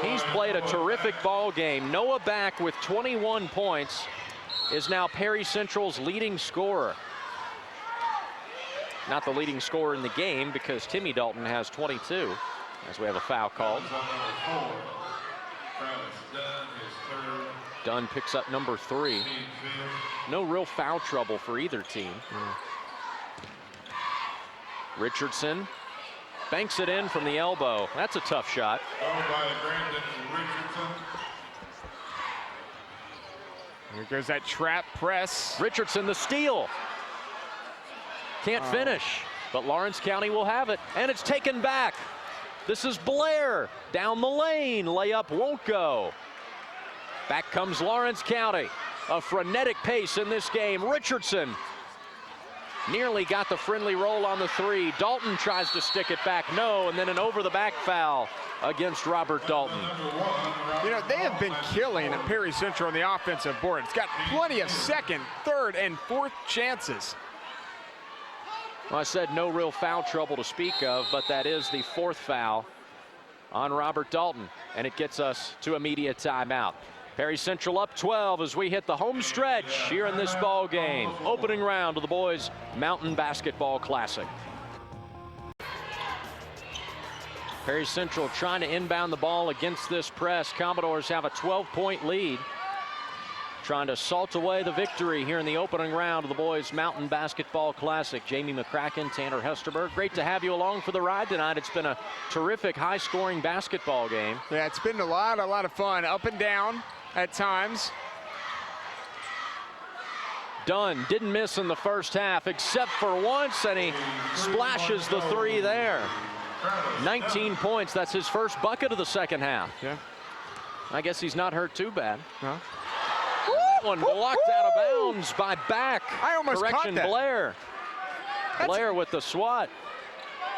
He's played a terrific ball game. Noah Back with 21 points is now Perry Central's leading scorer. Not the leading scorer in the game, because Timmy Dalton has 22, as we have a foul called. Dunn picks up number 3. No real foul trouble for either team. Richardson banks it in from the elbow. That's a tough shot. Here goes that trap press. Richardson the steal. Can't finish, but Lawrence County will have it, and it's taken back. This is Blair down the lane. Layup won't go. Back comes Lawrence County. A frenetic pace in this game. Richardson nearly got the friendly roll on the 3. Dalton tries to stick it back, no, and then an over-the-back foul against Robert Dalton. You know, they have been killing Perry Central on the offensive board. It's got plenty of second, third, and fourth chances. Well, I said no real foul trouble to speak of, but that is the 4th foul on Robert Dalton, and it gets us to immediate timeout. Perry Central up 12 as we hit the home stretch here in this ball game. Opening round of the boys Mountain Basketball Classic. Perry Central trying to inbound the ball against this press. Commodores have a 12-point lead, trying to salt away the victory here in the opening round of the boys Mountain Basketball Classic. Jamie McCracken, Tanner Hesterberg, great to have you along for the ride tonight. It's been a terrific, high-scoring basketball game. Yeah, it's been a lot of fun, up and down at times. Dunn didn't miss in the first half except for once, and he splashes the 3 there. 19 points. That's his first bucket of the second half. Yeah. I guess he's not hurt too bad. Huh? That one blocked out of bounds by Back. I almost Correction, caught that. Blair. Blair with the swat.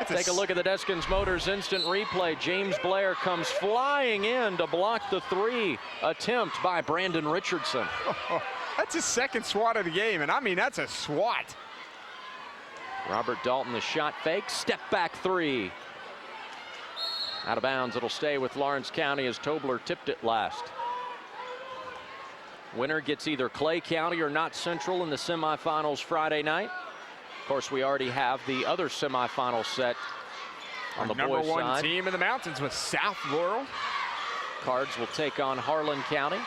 Take a look at the Deskins Motors instant replay. James Blair comes flying in to block the 3 attempt by Brandon Richardson. That's his second swat of the game, and I mean, that's a swat. Robert Dalton, the shot fake, step back 3. Out of bounds, it'll stay with Lawrence County as Tobler tipped it last. Winner gets either Clay County or Knott Central in the semifinals Friday night. Of course, we already have the other semifinal set on the boys' side. Number 1 team in the mountains with South Laurel. Cards will take on Harlan County.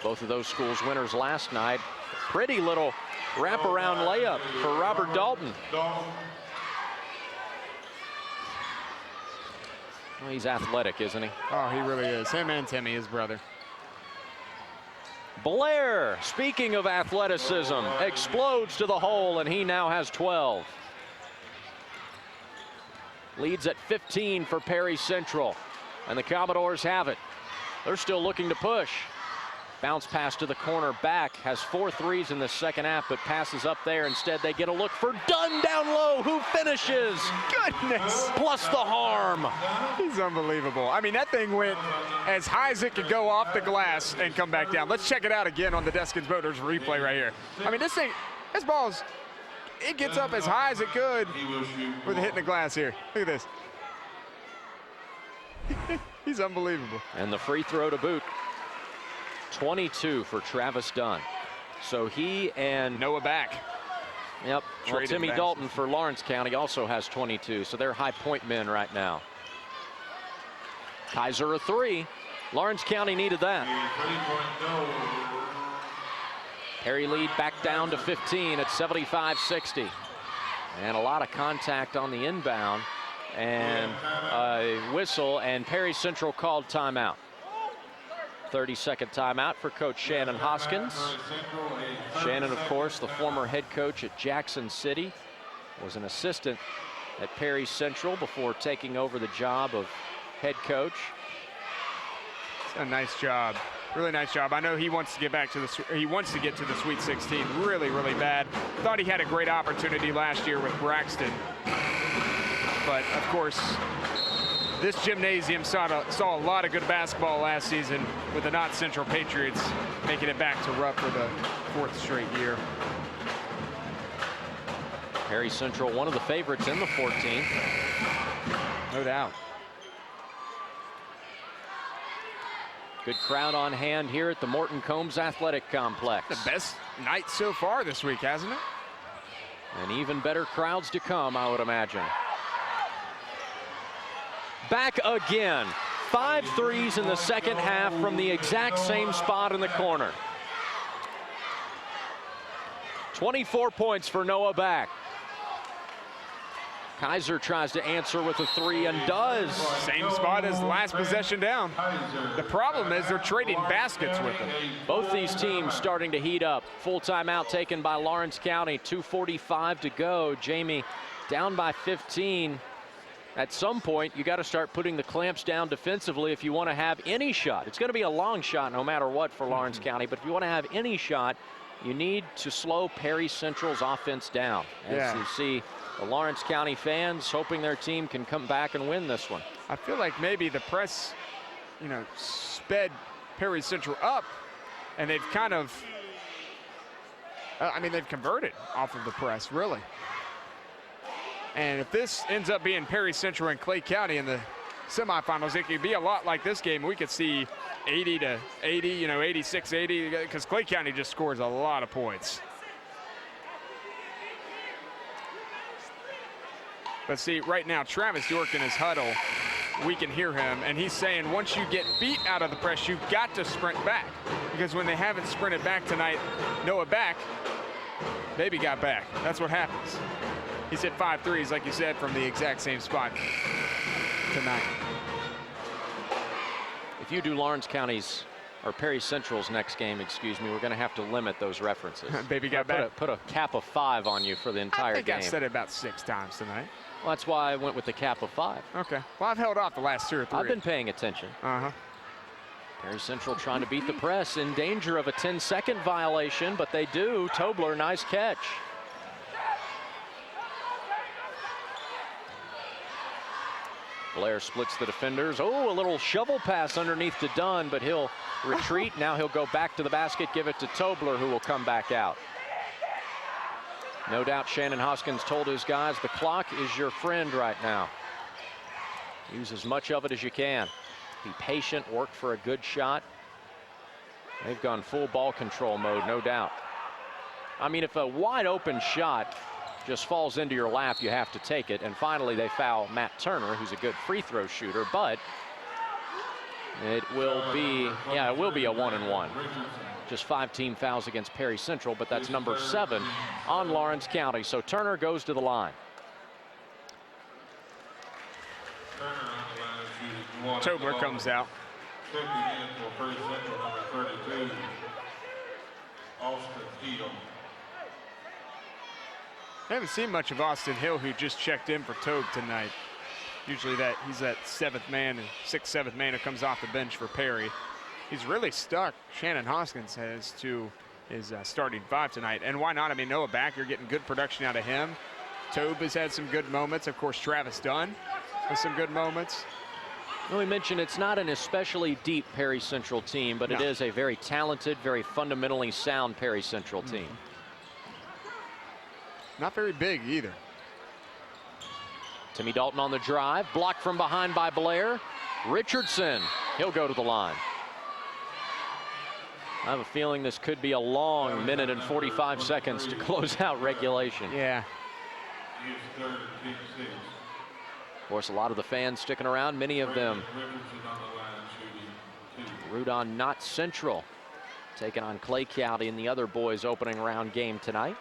Both of those schools winners last night. Pretty little wraparound layup for Robert Dalton. Well, he's athletic, isn't he? Oh, he really is. Him and Timmy, his brother. Blair, speaking of athleticism, explodes to the hole, and he now has 12. Leads at 15 for Perry Central, and the Commodores have it. They're still looking to push. Bounce pass to the corner back, has 4 threes in the second half, but passes up there. Instead, they get a look for Dunn down low, who finishes. Goodness. Plus the harm. He's unbelievable. I mean, that thing went as high as it could go off the glass and come back down. Let's check it out again on the Deskins Motors replay right here. I mean, this ball's, it gets up as high as it could with hitting the glass here. Look at this. He's unbelievable. And the free throw to boot. 22 for Travis Dunn. So he and Noah back. Yep. Well, Timmy Dalton for Lawrence County also has 22. So they're high point men right now. Kaiser a 3. Lawrence County needed that. Perry lead back down to 15 at 75-60. And a lot of contact on the inbound. And a whistle, and Perry Central called timeout. 30-second timeout for Coach Shannon Hoskins. Shannon, of course, the former head coach at Jackson City, was an assistant at Perry Central before taking over the job of head coach. A nice job, really nice job. I know he wants to get back to the Sweet 16 really, really bad. Thought he had a great opportunity last year with Braxton, but of course, this gymnasium saw a lot of good basketball last season with the Knott Central Patriots making it back to Rupp for the 4th straight year. Perry Central, one of the favorites in the 14th. No doubt. Good crowd on hand here at the Morton Combs Athletic Complex. The best night so far this week, hasn't it? And even better crowds to come, I would imagine. Back again. 5 threes in the second half from the exact same spot in the corner. 24 points for Noah Back. Kaiser tries to answer with a 3 and does. Same spot as last possession down. The problem is they're trading baskets with them. Both these teams starting to heat up. Full timeout taken by Lawrence County. 2:45 to go. Jamie down by 15. At some point, you got to start putting the clamps down defensively if you want to have any shot. It's going to be a long shot no matter what for Lawrence County, but if you want to have any shot, you need to slow Perry Central's offense down. As you see the Lawrence County fans hoping their team can come back and win this one. I feel like maybe the press, sped Perry Central up, and they've kind of, they've converted off of the press, really. And if this ends up being Perry Central and Clay County in the semifinals, it could be a lot like this game. We could see 80 to 80, 86-80, because Clay County just scores a lot of points. But see, right now, Travis York in his huddle, we can hear him, and he's saying once you get beat out of the press, you've got to sprint back. Because when they haven't sprinted back tonight, Noah Back, baby got back. That's what happens. He's hit 5 threes, like you said, from the exact same spot tonight. If you do Lawrence County's, or Perry Central's next game, excuse me, we're going to have to limit those references. Baby got back. Put a cap of 5 on you for the entire game. I think I said it about 6 times tonight. Well, that's why I went with the cap of 5. Okay. Well, I've held off the last 2 or 3. I've been paying attention. Uh-huh. Perry Central trying to beat the press, in danger of a 10-second violation, but they do. Tobler, nice catch. Blair splits the defenders. Oh, a little shovel pass underneath to Dunn, but he'll retreat. Now he'll go back to the basket, give it to Tobler, who will come back out. No doubt Shannon Hoskins told his guys, the clock is your friend right now. Use as much of it as you can. Be patient, work for a good shot. They've gone full ball control mode, no doubt. I mean, if a wide open shot just falls into your lap, you have to take it. And finally, they foul Matt Turner, who's a good free throw shooter, but it will be a 1-and-1. Just 5 team fouls against Perry Central, but that's number 7 on Lawrence County. So Turner goes to the line. Tobler comes out. Checking in for Perry Central, number 32, Austin Hill. I haven't seen much of Austin Hill, who just checked in for Tobe tonight. Usually he's that 7th man and 6th, 7th man who comes off the bench for Perry. He's really stuck, Shannon Hoskins says, to his starting 5 tonight. And why not? I mean, Noah Back, you're getting good production out of him. Tobe has had some good moments. Of course, Travis Dunn with some good moments. Well, we mentioned it's not an especially deep Perry Central team, but it is a very talented, very fundamentally sound Perry Central team. Not very big either. Timmy Dalton on the drive, blocked from behind by Blair. Richardson, he'll go to the line. I have a feeling this could be a long minute and 45 seconds to close out regulation. Yeah. Of course, a lot of the fans sticking around, many of them root on Knott Central, taking on Clay County in the other boys' opening round game tonight.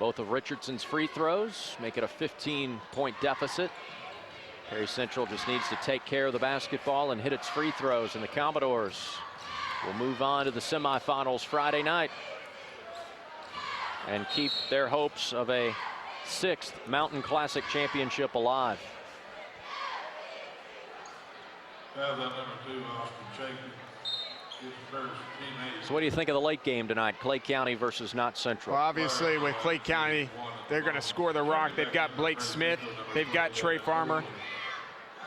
Both of Richardson's free throws make it a 15-point deficit. Perry Central just needs to take care of the basketball and hit its free throws, and the Commodores will move on to the semifinals Friday night and keep their hopes of a 6th Mountain Classic championship alive. Number 2, Austin Chapin. So what do you think of the late game tonight, Clay County versus Knott Central? Well, obviously with Clay County, they're going to score the rock. They've got Blake Smith. They've got Trey Farmer.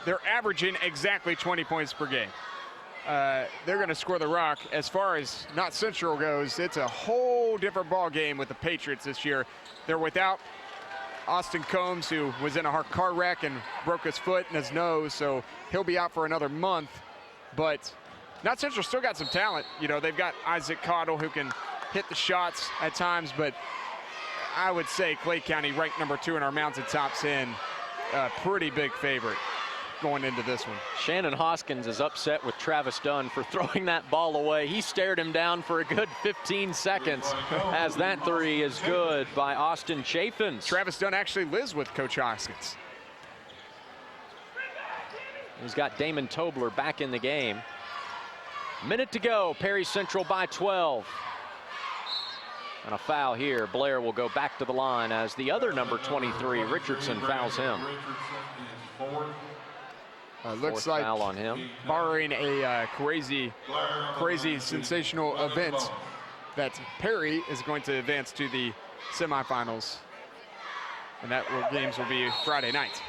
They're averaging exactly 20 points per game. They're going to score the rock. As far as Knott Central goes, it's a whole different ball game with the Patriots this year. They're without Austin Combs, who was in a car wreck and broke his foot and his nose, so he'll be out for another month. But Knott Central still got some talent. You know, they've got Isaac Cottle, who can hit the shots at times, but I would say Clay County, ranked number 2 in our Mountaintop 10, a pretty big favorite going into this one. Shannon Hoskins is upset with Travis Dunn for throwing that ball away. He stared him down for a good 15 seconds as that 3 is good by Austin Chafin. Travis Dunn actually lives with Coach Hoskins. He's got Damon Tobler back in the game. Minute to go, Perry Central by 12. And a foul here. Blair will go back to the line as the other number 23, Richardson, fouls him. Looks Fourth like foul on him. Barring a crazy sensational event, that Perry is going to advance to the semifinals. And that games will be Friday night.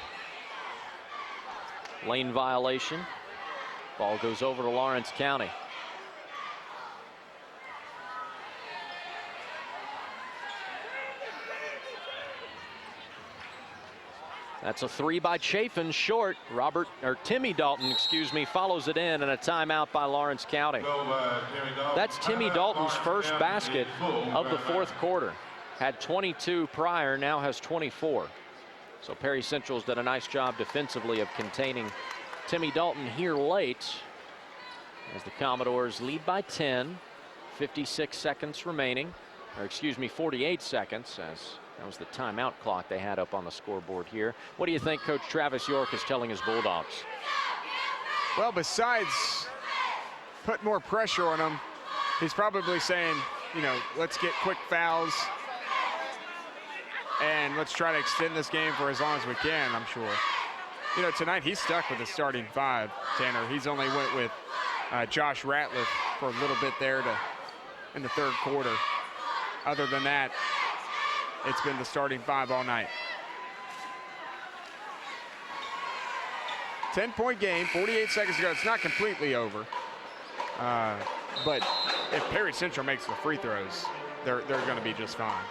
Lane violation. Ball goes over to Lawrence County. That's a 3 by Chafin, short. Timmy Dalton, follows it in, and a timeout by Lawrence County. That's Timmy Dalton's first basket of the 4th quarter. Had 22 prior, now has 24. So Perry Central's done a nice job defensively of containing Timmy Dalton here late, as the Commodores lead by 10. 56 seconds remaining, or 48 seconds, as that was the timeout clock they had up on the scoreboard here. What do you think Coach Travis York is telling his Bulldogs? Well, besides put more pressure on them, he's probably saying, you know, let's get quick fouls and let's try to extend this game for as long as we can, I'm sure. You know, tonight he's stuck with the starting 5, Tanner. He's only went with Josh Ratliff for a little bit there in the third quarter. Other than that, it's been the starting 5 all night. 10-point game, 48 seconds to go. It's not completely over. But if Perry Central makes the free throws, they're going to be just fine.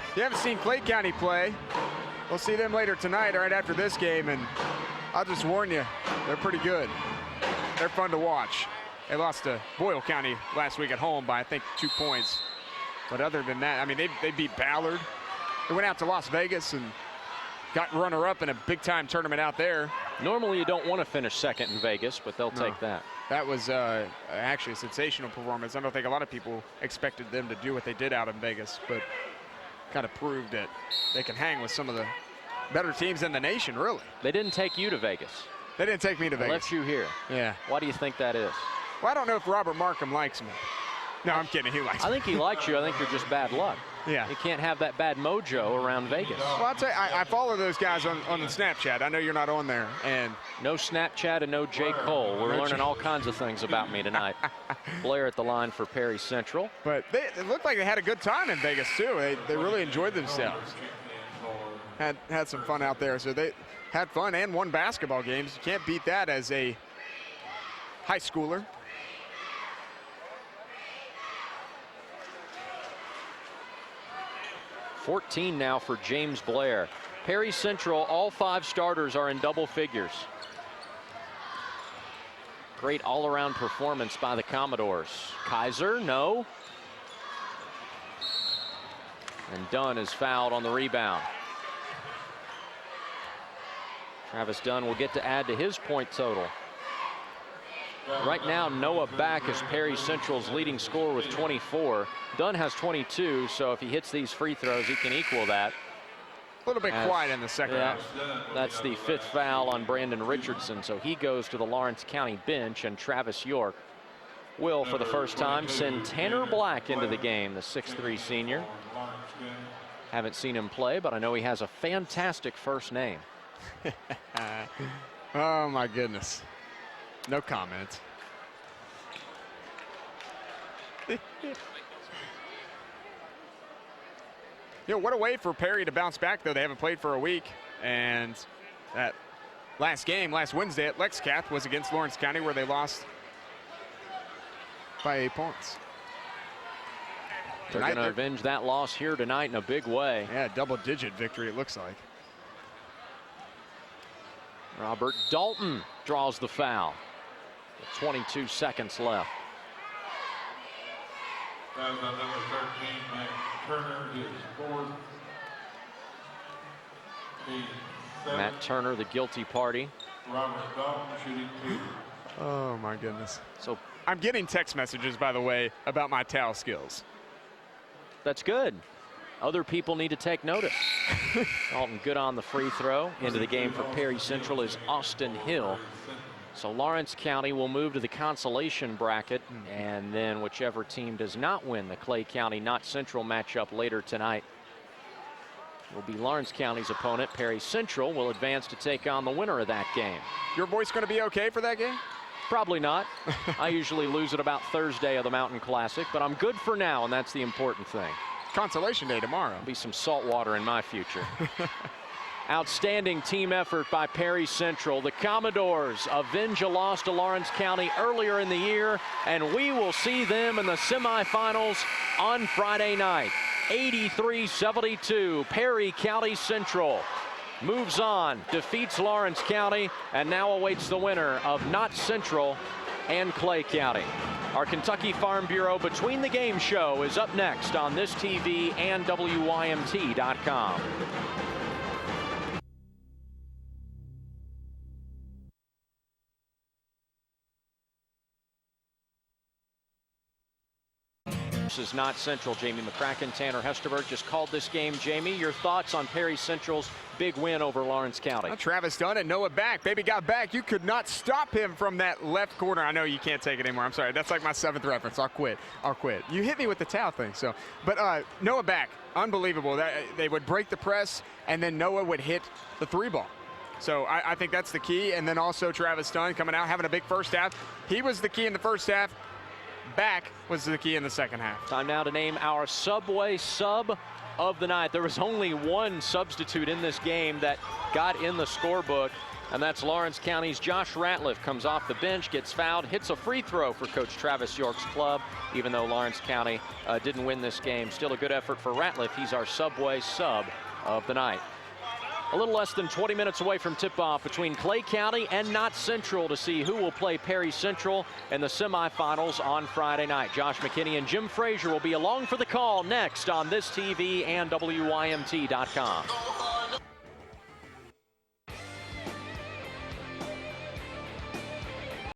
If you haven't seen Clay County play, we'll see them later tonight, right after this game, and I'll just warn you, they're pretty good. They're fun to watch. They lost to Boyle County last week at home by, I think, 2 points. But other than that, I mean, they beat Ballard. They went out to Las Vegas and got runner-up in a big-time tournament out there. Normally you don't want to finish second in Vegas, but they'll take that. That was actually a sensational performance. I don't think a lot of people expected them to do what they did out in Vegas, but kind of proved that they can hang with some of the better teams in the nation, really. They didn't take you to Vegas. They didn't take me to Vegas. Left you here. Yeah. Why do you think that is? Well, I don't know if Robert Markham likes me. No, I'm kidding. He likes me. I think he likes you. I think you're just bad luck. Yeah. You can't have that bad mojo around Vegas. Well, I'll tell you, I follow those guys on the Snapchat. I know you're not on there. And no Snapchat and no J. Cole. We're learning all kinds of things about me tonight. Blair at the line for Perry Central. But it looked like they had a good time in Vegas, too. They really enjoyed themselves. Had some fun out there. So they had fun and won basketball games. You can't beat that as a high schooler. $14 now for James Blair. Perry Central, all 5 starters are in double figures. Great all-around performance by the Commodores. Kaiser, no. And Dunn is fouled on the rebound. Travis Dunn will get to add to his point total. Right now, Noah Back is Perry Central's leading scorer with 24. Dunn has 22, so if he hits these free throws, he can equal that. A little bit quiet in the second half. That's the 5th foul on Brandon Richardson, so he goes to the Lawrence County bench, and Travis York will, for the first time, send Tanner Black into the game, the 6'3" senior. Haven't seen him play, but I know he has a fantastic first name. Oh, my goodness. No comment. You know, what a way for Perry to bounce back, though. They haven't played for a week. And that last game, last Wednesday at Lexcath, was against Lawrence County, where they lost by 8 points. They're going to avenge that loss here tonight in a big way. Yeah, double-digit victory, it looks like. Robert Dalton draws the foul. 22 seconds left. Foul on number 13, Matt Turner, his fourth. Matt Turner, the guilty party. Robert Dalton shooting 2. Oh, my goodness. So I'm getting text messages, by the way, about my towel skills. That's good. Other people need to take notice. Dalton good on the free throw. Into the game for Perry Central is Austin Hill. So Lawrence County will move to the consolation bracket, and then whichever team does not win the Clay County Not Central matchup later tonight will be Lawrence County's opponent. Perry Central will advance to take on the winner of that game. Your voice going to be okay for that game? Probably not. I usually lose it about Thursday of the Mountain Classic, but I'm good for now, and that's the important thing. Consolation day tomorrow. There'll be some salt water in my future. Outstanding team effort by Perry Central. The Commodores avenge a loss to Lawrence County earlier in the year, and we will see them in the semifinals on Friday night. 83-72, Perry County Central moves on, defeats Lawrence County, and now awaits the winner of Not Central and Clay County. Our Kentucky Farm Bureau Between the Game show is up next on this TV and WYMT.com. This is not Central. Jamie McCracken, Tanner Hesterberg just called this game. Jamie, your thoughts on Perry Central's big win over Lawrence County? Travis Dunn and Noah back. Baby got back. You could not stop him from that left corner. I know you can't take it anymore. I'm sorry. That's like my 7th reference. I'll quit. You hit me with the towel thing. So, but Noah back. Unbelievable. They would break the press, and then Noah would hit the 3-ball. So I think that's the key. And then also Travis Dunn coming out, having a big first half. He was the key in the first half. Back was the key in the second half. Time now to name our Subway sub of the night. There was only one substitute in this game that got in the scorebook, and that's Lawrence County's Josh Ratliff. Comes off the bench, gets fouled, hits a free throw for Coach Travis York's club. Even though Lawrence County didn't win this game, still a good effort for Ratliff. He's our Subway sub of the night. A little less than 20 minutes away from tip-off between Clay County and Knott Central to see who will play Perry Central in the semifinals on Friday night. Josh McKinney and Jim Frazier will be along for the call next on this TV and WYMT.com.